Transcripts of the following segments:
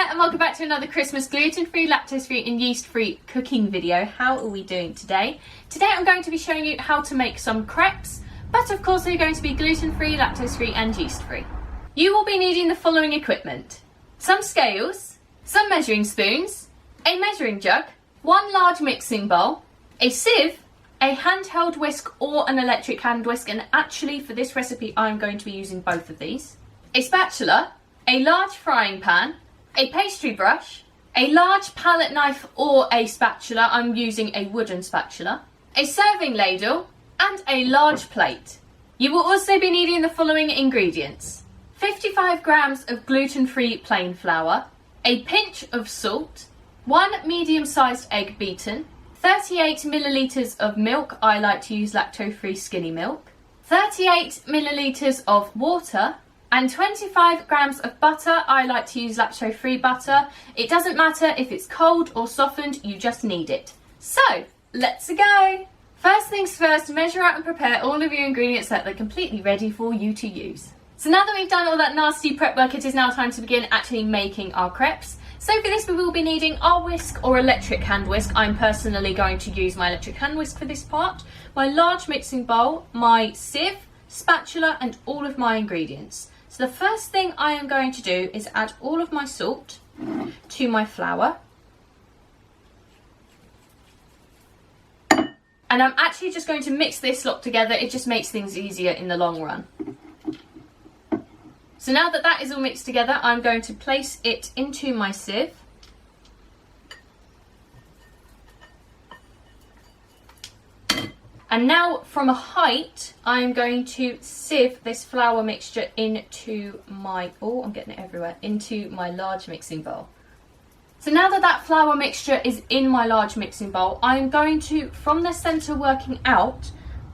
there, and welcome back to another Christmas gluten-free, lactose-free and yeast-free cooking video. How are we doing today? Today I'm going to be showing you how to make some crepes, but of course they're going to be gluten-free, lactose-free and yeast-free. You will be needing the following equipment: some scales, some measuring spoons, a measuring jug, one large mixing bowl, a sieve, a handheld whisk or an electric hand whisk, and actually for this recipe I'm going to be using both of these, a spatula, a large frying pan, a pastry brush, a large palette knife or a spatula, I'm using a wooden spatula, a serving ladle and a large plate. You will also be needing the following ingredients: 55 grams of gluten-free plain flour, a pinch of salt, one medium-sized egg beaten, 38 millilitres of milk, I like to use lacto-free skinny milk, 38 millilitres of water, and 25 grams of butter. I like to use lacto-free butter. It doesn't matter if it's cold or softened, you just need it. So, let's go! First things first, measure out and prepare all of your ingredients so that they're completely ready for you to use. So now that we've done all that nasty prep work, it is now time to begin actually making our crepes. So for this we will be needing our whisk or electric hand whisk. I'm personally going to use my electric hand whisk for this part, my large mixing bowl, my sieve, spatula and all of my ingredients. So the first thing I am going to do is add all of my salt to my flour. And I'm actually just going to mix this lot together, it just makes things easier in the long run. So now that that is all mixed together, I'm going to place it into my sieve. And now from a height, I'm going to sieve this flour mixture into my, oh, I'm getting it everywhere, into my large mixing bowl. So now that that flour mixture is in my large mixing bowl, I'm going to, from the centre working out,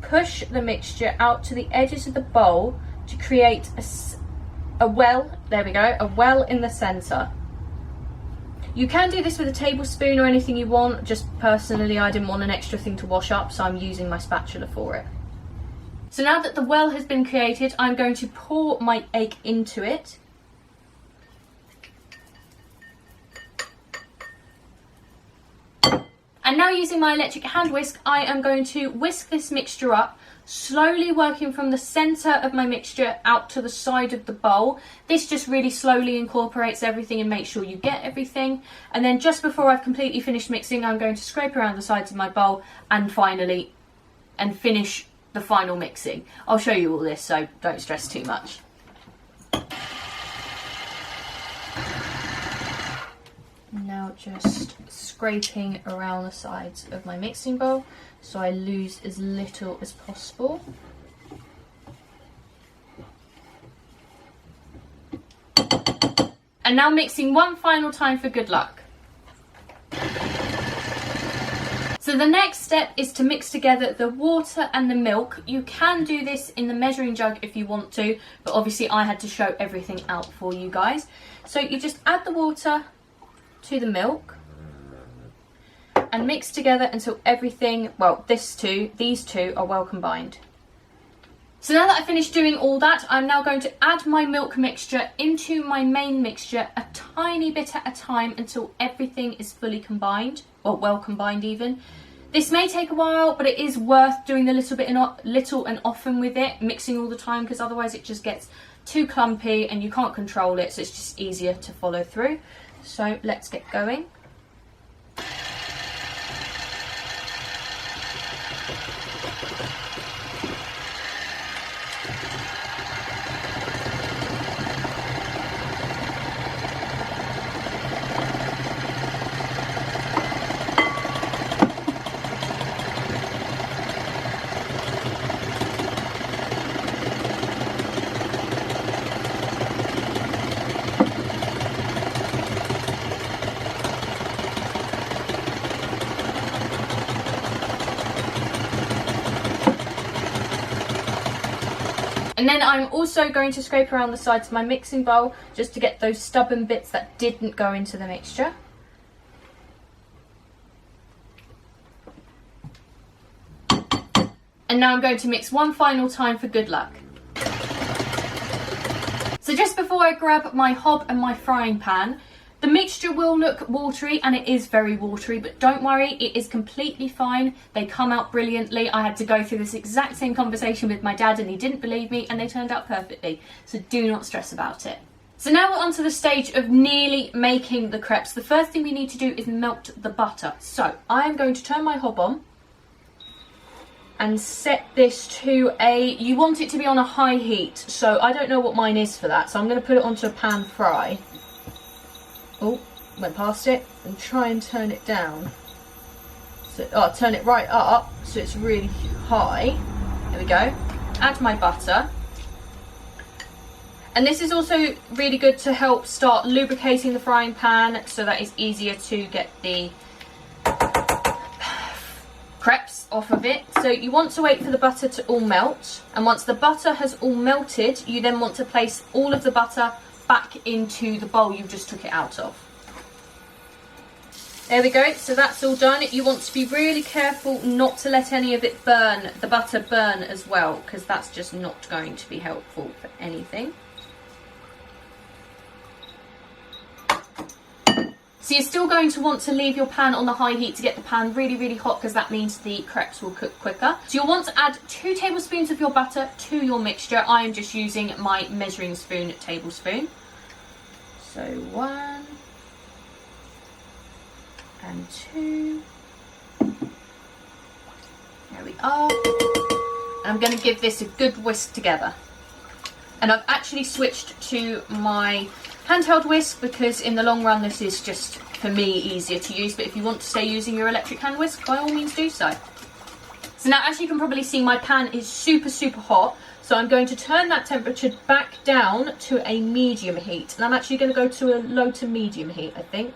push the mixture out to the edges of the bowl to create a well, there we go, a well in the centre. You can do this with a tablespoon or anything you want, just personally I didn't want an extra thing to wash up, so I'm using my spatula for it. So now that the well has been created, I'm going to pour my egg into it. And now using my electric hand whisk, I am going to whisk this mixture up, slowly working from the centre of my mixture out to the side of the bowl. This just really slowly incorporates everything and makes sure you get everything. And then just before I've completely finished mixing, I'm going to scrape around the sides of my bowl and finish the final mixing. I'll show you all this, so don't stress too much. Now just scraping around the sides of my mixing bowl so I lose as little as possible. And now mixing one final time for good luck. So the next step is to mix together the water and the milk. You can do this in the measuring jug if you want to, but obviously I had to show everything out for you guys. So you just add the water to the milk and mix together until everything, well, these two are well combined. So now that I've finished doing all that, I'm now going to add my milk mixture into my main mixture a tiny bit at a time until everything is fully combined, or well combined even. This may take a while, but it is worth doing the little and often with it, mixing all the time, because otherwise it just gets too clumpy and you can't control it, so it's just easier to follow through. So let's get going. And then I'm also going to scrape around the sides of my mixing bowl just to get those stubborn bits that didn't go into the mixture. And now I'm going to mix one final time for good luck. So just before I grab my hob and my frying pan, The mixture will look watery, and it is very watery, but don't worry, it is completely fine. They come out brilliantly. I had to go through this exact same conversation with my dad and he didn't believe me, and they turned out perfectly. So do not stress about it. So now we're on to the stage of nearly making the crepes. The first thing we need to do is melt the butter. So I am going to turn my hob on and set this to you want it to be on a high heat. So I don't know what mine is for that. So I'm going to put it onto a pan fry. Oh, went past it, and try and turn it down. So, turn it right up so it's really high. There we go. Add my butter. And this is also really good to help start lubricating the frying pan, so that it's easier to get the crepes off of it. So you want to wait for the butter to all melt, and once the butter has all melted, you then want to place all of the butter back into the bowl you just took it out of. There we go, so that's all done. You want to be really careful not to let any of it burn, the butter burn as well, because that's just not going to be helpful for anything. So you're still going to want to leave your pan on the high heat to get the pan really, really hot, because that means the crepes will cook quicker. So you'll want to add 2 tablespoons of your butter to your mixture. I am just using my measuring spoon tablespoon. So 1 and 2. There we are. And I'm going to give this a good whisk together. And I've actually switched to my handheld whisk because in the long run this is just, for me, easier to use. But if you want to stay using your electric hand whisk, by all means do so. So now, as you can probably see, my pan is super, super hot. So I'm going to turn that temperature back down to a medium heat. And I'm actually going to go to a low to medium heat, I think.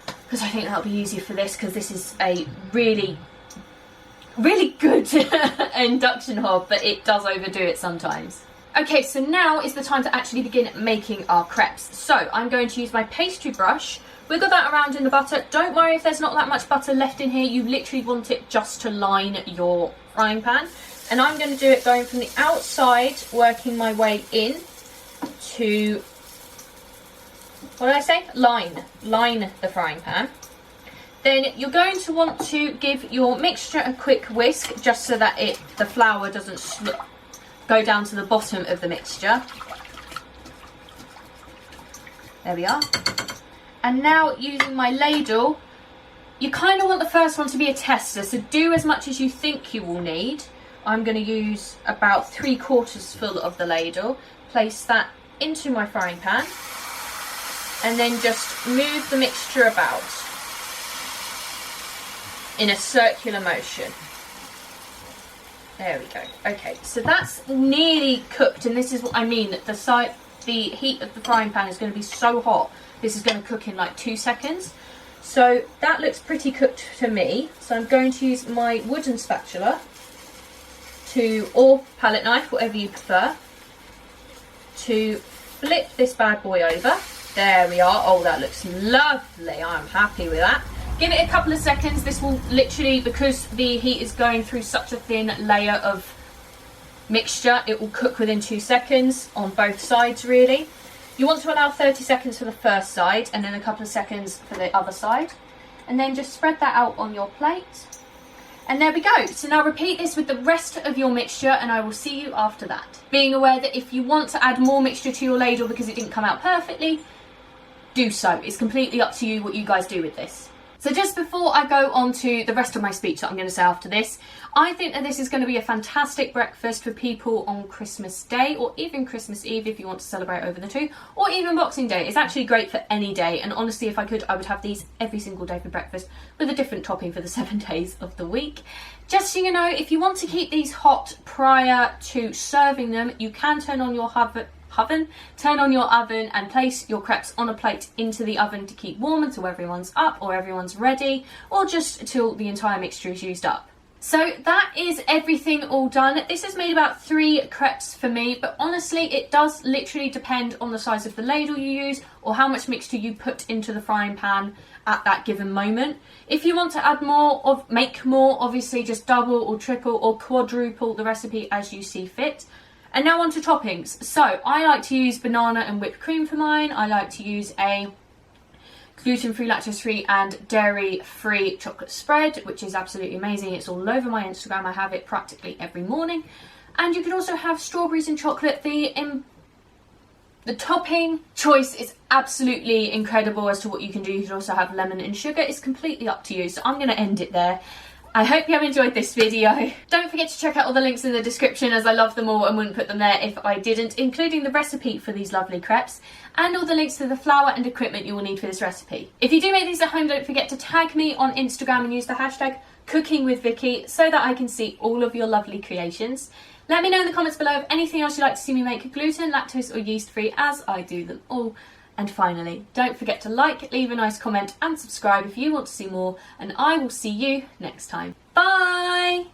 Because I think that'll be easier for this, because this is a really, really good induction hob, but it does overdo it sometimes. Okay, so now is the time to actually begin making our crepes. So I'm going to use my pastry brush, wiggle that around in the butter. Don't worry if there's not that much butter left in here. You literally want it just to line your frying pan. And I'm going to do it going from the outside, working my way in to, what did I say? Line the frying pan. Then you're going to want to give your mixture a quick whisk, just so that the flour doesn't go down to the bottom of the mixture. There we are. And now, using my ladle, you kind of want the first one to be a tester, so do as much as you think you will need. I'm going to use about 3/4 full of the ladle, place that into my frying pan, and then just move the mixture about in a circular motion. There we go. Okay, so that's nearly cooked, and this is what I mean, that the heat of the frying pan is going to be so hot, this is going to cook in like 2 seconds. So that looks pretty cooked to me. So I'm going to use my wooden spatula or palette knife, whatever you prefer, to flip this bad boy over. There we are. Oh, that looks lovely. I'm happy with that. Give it a couple of seconds. This will literally, because the heat is going through such a thin layer of mixture, it will cook within 2 seconds on both sides, really. You want to allow 30 seconds for the first side and then a couple of seconds for the other side. And then just spread that out on your plate. And there we go. So now repeat this with the rest of your mixture, and I will see you after that. Being aware that if you want to add more mixture to your ladle because it didn't come out perfectly, do so. It's completely up to you what you guys do with this. So just before I go on to the rest of my speech that I'm going to say after this, I think that this is going to be a fantastic breakfast for people on Christmas Day, or even Christmas Eve if you want to celebrate over the two, or even Boxing Day. It's actually great for any day, and honestly, if I could, I would have these every single day for breakfast with a different topping for the 7 days of the week. Just so you know, if you want to keep these hot prior to serving them, you can turn on your oven and place your crepes on a plate into the oven to keep warm until everyone's up or everyone's ready, or just until the entire mixture is used up. So that is everything all done. This has made about 3 crepes for me, but honestly it does literally depend on the size of the ladle you use or how much mixture you put into the frying pan at that given moment. If you want to add more, make more, obviously just double or triple or quadruple the recipe as you see fit. And now on to toppings. So I like to use banana and whipped cream for mine. I like to use a gluten-free, lactose-free and dairy-free chocolate spread, which is absolutely amazing. It's all over my Instagram. I have it practically every morning. And you can also have strawberries and chocolate. The topping choice is absolutely incredible as to what you can do. You can also have lemon and sugar. It's completely up to you. So I'm going to end it there. I hope you have enjoyed this video. Don't forget to check out all the links in the description, as I love them all and wouldn't put them there if I didn't, including the recipe for these lovely crepes and all the links to the flour and equipment you will need for this recipe. If you do make these at home, don't forget to tag me on Instagram and use the hashtag cookingwithvickiie so that I can see all of your lovely creations. Let me know in the comments below of anything else you'd like to see me make, gluten, lactose or yeast free, as I do them all. And finally, don't forget to like, leave a nice comment and subscribe if you want to see more, and I will see you next time. Bye!